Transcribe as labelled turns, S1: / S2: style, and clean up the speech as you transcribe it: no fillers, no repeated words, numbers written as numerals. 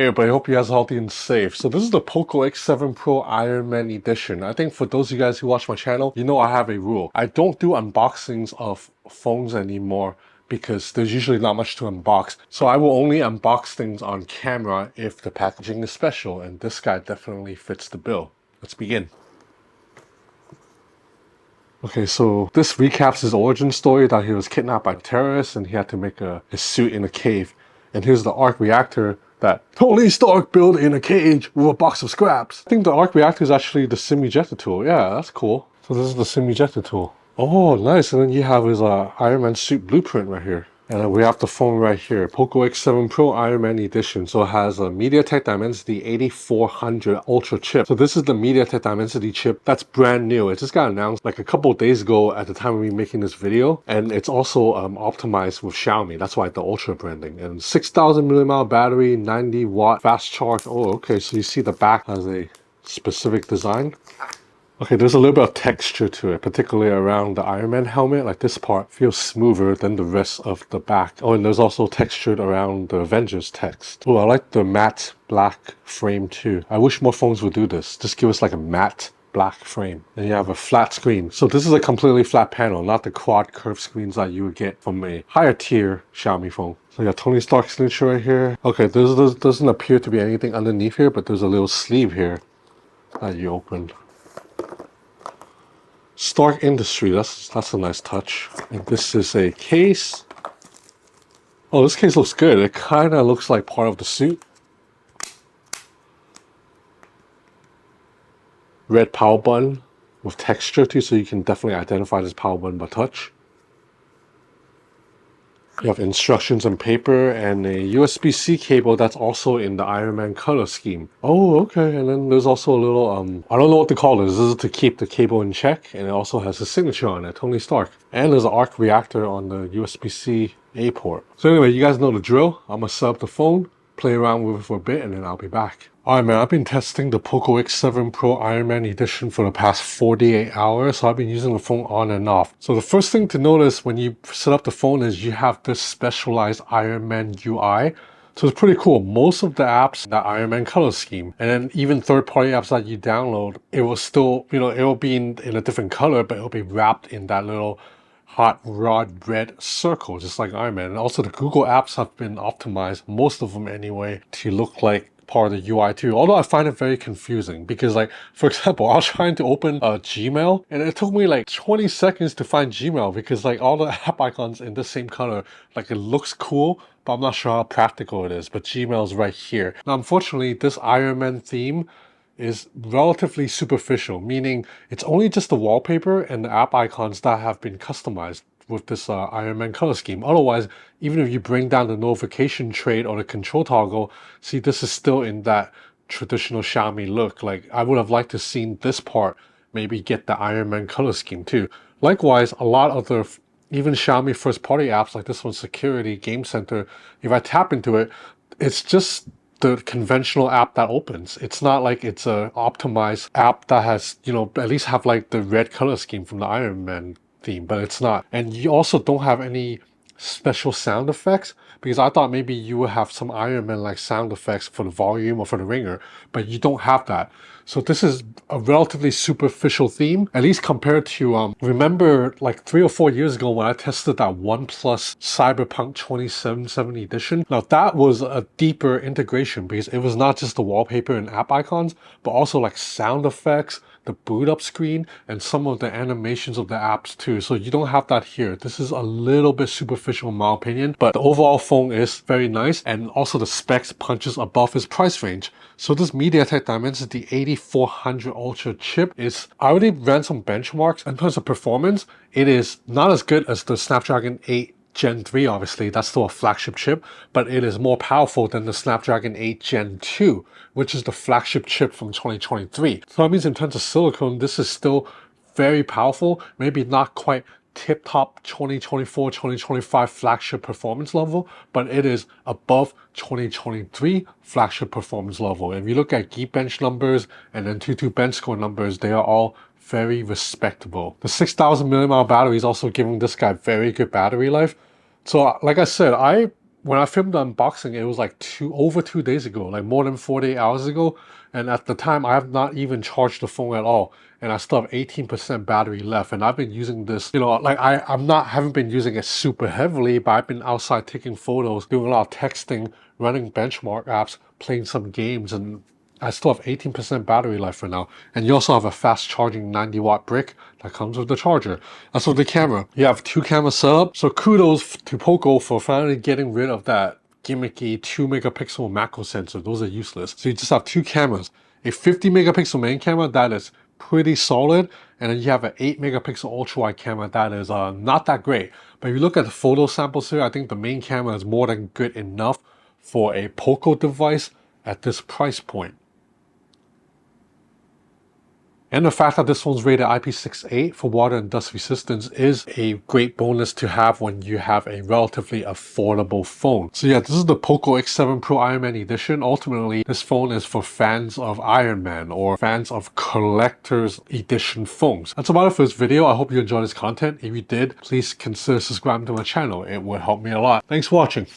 S1: Hey everybody, hope you guys are healthy and safe. So this is the Poco X7 Pro Iron Man edition. I think for those of you guys who watch my channel, you know I have a rule. I don't do unboxings of phones anymore because there's usually not much to unbox. So I will only unbox things on camera if the packaging is special, and this guy definitely fits the bill. Let's begin. Okay, so this recaps his origin story that he was kidnapped by terrorists and he had to make his suit in a cave. And here's the arc reactor that Tony Stark built in a cage with a box of scraps. I think the arc reactor is actually the sim ejector tool. Yeah, that's cool. So this is the sim ejector tool. Oh, nice. And then you have his Iron Man suit blueprint right here. And then we have the phone right here, Poco X7 Pro Iron Man Edition. So it has a MediaTek Dimensity 8400 Ultra chip. So this is the MediaTek Dimensity chip that's brand new. It just got announced like a couple of days ago at the time of me making this video. And it's also optimized with Xiaomi. That's why the Ultra branding. And 6000 mAh battery, 90 watt fast charge. Oh, okay. So you see the back has a specific design. Okay, there's a little bit of texture to it, particularly around the Iron Man helmet. Like this part feels smoother than the rest of the back. Oh, and there's also textured around the Avengers text. Oh, I like the matte black frame too. I wish more phones would do this. Just give us like a matte black frame. And you have a flat screen. So this is a completely flat panel, not the quad curved screens that you would get from a higher tier Xiaomi phone. So you got Tony Stark signature right here. Okay, there doesn't appear to be anything underneath here, but there's a little sleeve here that you open. Stark Industry, that's a nice touch. And this is a case. Oh, this case looks good. It kind of looks like part of the suit. Red power button with texture too, so you can definitely identify this power button by touch. You have instructions on paper and a USB-C cable that's also in the Iron Man color scheme. Oh, okay. And then there's also a little, I don't know what to call this. This is to keep the cable in check. And it also has a signature on it, Tony Stark. And there's an arc reactor on the USB-C A port. So anyway, you guys know the drill. I'm gonna set up the phone, play around with it for a bit, and then I'll be back. Alright man, I've been testing the Poco X7 Pro Iron Man Edition for the past 48 hours, so I've been using the phone on and off. So the first thing to notice when you set up the phone is you have this specialized Iron Man UI. So it's pretty cool. Most of the apps, that Iron Man color scheme, and then even third-party apps that you download, it will still, it will be in a different color, but it'll be wrapped in that little hot rod red circle, just like Iron Man. And also the Google apps have been optimized, most of them anyway, to look like part of the UI too. Although I find it very confusing because, like, for example, I was trying to open Gmail and it took me like 20 seconds to find Gmail because like all the app icons in the same color, like it looks cool, but I'm not sure how practical it is. But Gmail is right here. Now, unfortunately, this Iron Man theme is relatively superficial, meaning it's only just the wallpaper and the app icons that have been customized with this Iron Man color scheme. Otherwise, even if you bring down the notification tray or the control toggle, see, this is still in that traditional Xiaomi look. Like, I would have liked to seen this part maybe get the Iron Man color scheme too. Likewise, a lot of the even Xiaomi first-party apps like this one, Security, Game Center, if I tap into it, it's just the conventional app that opens. It's not like it's a optimized app that has, at least have like the red color scheme from the Iron Man theme, but it's not. And you also don't have any special sound effects because I thought maybe you would have some Iron Man like sound effects for the volume or for the ringer, but you don't have that. So this is a relatively superficial theme, at least compared to, remember like 3 or 4 years ago when I tested that OnePlus Cyberpunk 2077 edition. Now that was a deeper integration because it was not just the wallpaper and app icons, but also like sound effects, the boot up screen, and some of the animations of the apps too. So you don't have that here. This is a little bit superficial in my opinion, but the overall phone is very nice, and also the specs punches above its price range. So this MediaTek Dimensity 8400 Ultra chip is, I already ran some benchmarks. In terms of performance, it is not as good as the Snapdragon 8 Gen 3, obviously, that's still a flagship chip, but it is more powerful than the Snapdragon 8 Gen 2, which is the flagship chip from 2023. So that means in terms of silicon, this is still very powerful, maybe not quite tip-top 2024, 2025 flagship performance level, but it is above 2023 flagship performance level. If you look at Geekbench numbers and then Antutu bench score numbers, they are all very respectable. The 6000 mAh battery is also giving this guy very good battery life. So like I said, I when I filmed the unboxing, it was like over 2 days ago, like more than 48 hours ago. And at the time, I have not even charged the phone at all. And I still have 18% battery left. And I've been using this, like haven't been using it super heavily, but I've been outside taking photos, doing a lot of texting, running benchmark apps, playing some games, and I still have 18% battery life for now. And you also have a fast charging 90-watt brick that comes with the charger. As for the camera, you have 2 camera setup. So kudos to Poco for finally getting rid of that gimmicky 2 megapixel macro sensor. Those are useless. So you just have 2 cameras. A 50 megapixel main camera that is pretty solid, and then you have an 8 megapixel ultra wide camera that is not that great. But if you look at the photo samples here, I think the main camera is more than good enough for a Poco device at this price point. And the fact that this phone's rated IP68 for water and dust resistance is a great bonus to have when you have a relatively affordable phone. So yeah, this is the Poco X7 Pro Iron Man edition. Ultimately, this phone is for fans of Iron Man or fans of collector's edition phones. That's about it for this video. I hope you enjoyed this content. If you did, please consider subscribing to my channel. It would help me a lot. Thanks for watching.